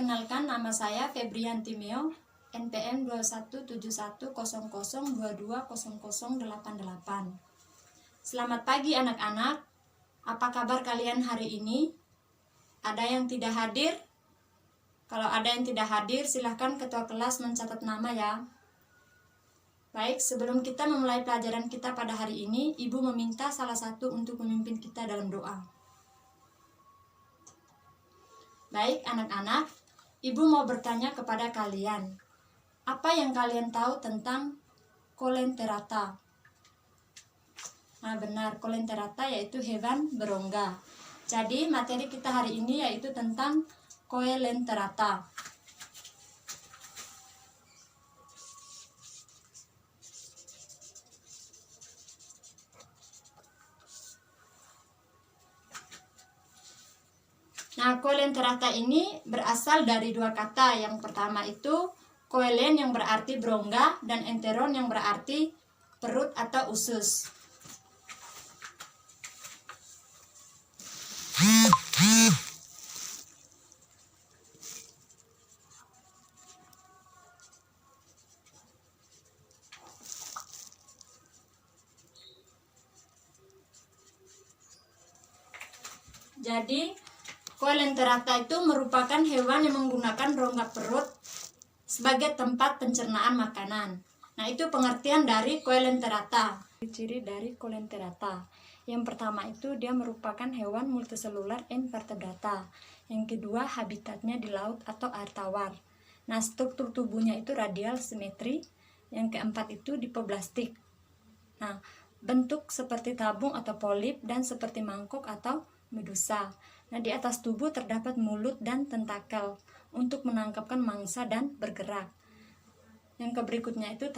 Perkenalkan, nama saya Febrianti Meo, NPM 217100220088. Selamat pagi anak-anak. Apa kabar kalian hari ini? Ada yang tidak hadir? Kalau ada yang tidak hadir, silahkan ketua kelas mencatat nama ya. Baik, sebelum kita memulai pelajaran kita pada hari ini, Ibu meminta salah satu untuk memimpin kita dalam doa. Baik anak-anak, Ibu mau bertanya kepada kalian, apa yang kalian tahu tentang Coelenterata? Nah benar, Coelenterata yaitu hewan berongga. Jadi materi kita hari ini yaitu tentang Coelenterata. Nah, Coelenterata ini berasal dari dua kata. Yang pertama itu coelen yang berarti berongga dan enteron yang berarti perut atau usus. Jadi Coelenterata itu merupakan hewan yang menggunakan rongga perut sebagai tempat pencernaan makanan. Nah, itu pengertian dari Coelenterata. Ciri dari Coelenterata. Yang pertama itu dia merupakan hewan multiselular invertebrata. Yang kedua, habitatnya di laut atau air tawar. Nah, struktur tubuhnya itu radial simetri. Yang keempat itu dipoblastik. Nah, bentuk seperti tabung atau polip dan seperti mangkok atau medusa. Nah, di atas tubuh terdapat mulut dan tentakel untuk menangkapkan mangsa dan bergerak. Yang berikutnya itu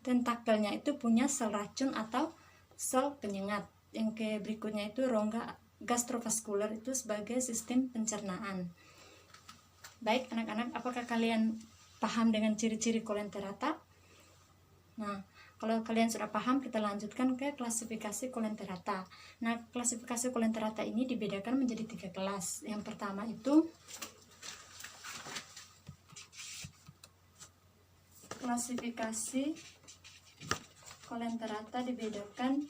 tentakelnya itu punya sel racun atau sel penyengat. Yang berikutnya itu rongga gastrovaskular itu sebagai sistem pencernaan. Baik anak-anak, apakah kalian paham dengan ciri-ciri Coelenterata? Nah, kalau kalian sudah paham, kita lanjutkan ke klasifikasi Coelenterata. Nah, klasifikasi Coelenterata ini dibedakan menjadi 3 kelas. Yang pertama itu klasifikasi Coelenterata dibedakan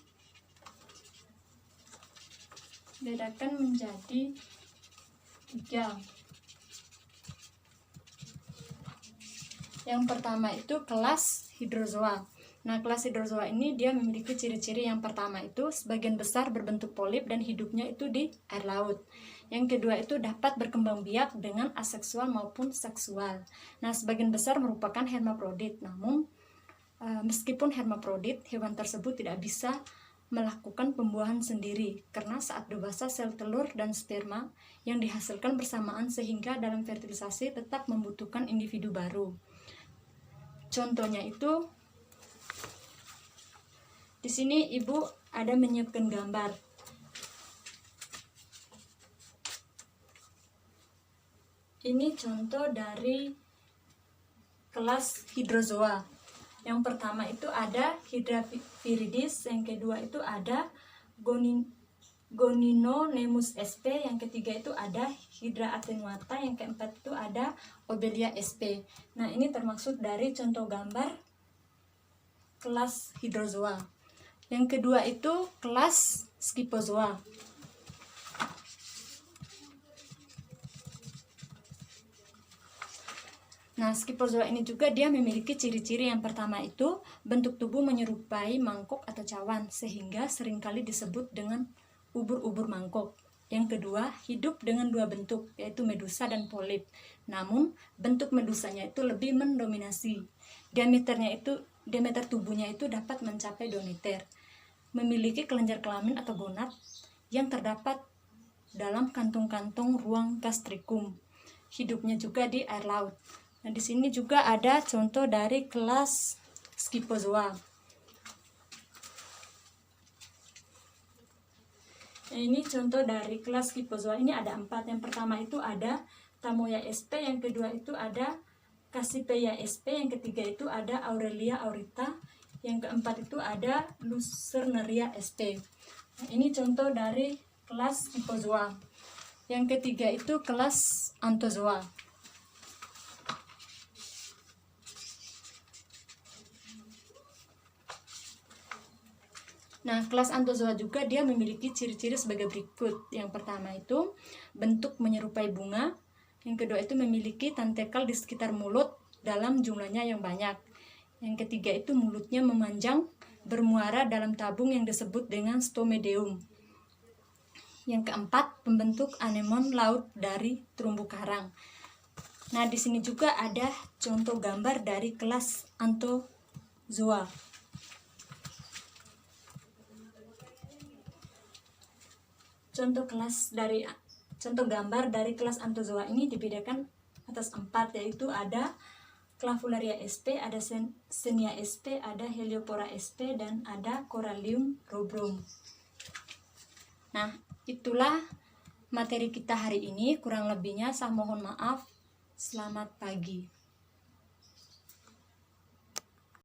menjadi 3. Yang pertama itu kelas hydrozoa. Nah, kelas hydrozoa ini dia memiliki ciri-ciri. Yang pertama itu sebagian besar berbentuk polip dan hidupnya itu di air laut. Yang kedua itu dapat berkembang biak dengan aseksual maupun seksual. Nah, sebagian besar merupakan hermaprodit. Namun, meskipun hermaprodit, hewan tersebut tidak bisa melakukan pembuahan sendiri karena saat dewasa sel telur dan sperma yang dihasilkan bersamaan sehingga dalam fertilisasi tetap membutuhkan individu baru. Contohnya itu di sini Ibu ada menyiapkan gambar. Ini contoh dari kelas hydrozoa. Yang pertama itu ada Hydra viridis, yang kedua itu ada Goninonemus sp, yang ketiga itu ada Hydra attenuata, yang keempat itu ada Obelia sp. Nah, ini termasuk dari contoh gambar kelas hydrozoa. Yang kedua itu kelas scyphozoa. Nah, scyphozoa ini juga dia memiliki ciri-ciri. Yang pertama itu bentuk tubuh menyerupai mangkok atau cawan sehingga seringkali disebut dengan ubur-ubur mangkok. Yang kedua, hidup dengan 2 bentuk yaitu medusa dan polip. Namun, bentuk medusanya itu lebih mendominasi. Diameter tubuhnya itu dapat mencapai 2 meter. Memiliki kelenjar kelamin atau gonad yang terdapat dalam kantung-kantung ruang gastrikum. Hidupnya juga di air laut. Nah, di sini juga ada contoh dari kelas scyphozoa. Nah, ini contoh dari kelas scyphozoa. Ini ada 4. Yang pertama itu ada Tamoya sp, yang kedua itu ada Cassipeia sp, yang ketiga itu ada Aurelia aurita, yang keempat itu ada Lucernaria sp. Nah, ini contoh dari kelas scyphozoa. Yang ketiga itu kelas Anthozoa. Nah, kelas Anthozoa juga dia memiliki ciri-ciri sebagai berikut. Yang pertama itu bentuk menyerupai bunga. Yang kedua itu memiliki tentakel di sekitar mulut dalam jumlahnya yang banyak. Yang ketiga itu mulutnya memanjang, bermuara dalam tabung yang disebut dengan stomedeum. Yang keempat, pembentuk anemon laut dari terumbu karang. Nah, di sini juga ada contoh gambar dari kelas Anthozoa. Contoh gambar dari kelas Anthozoa ini dibedakan atas 4, yaitu ada Clavularia sp, ada Xenia sp, ada Heliopora sp, dan ada Corallium rubrum. Nah, itulah materi kita hari ini. Kurang lebihnya saya mohon maaf. Selamat pagi.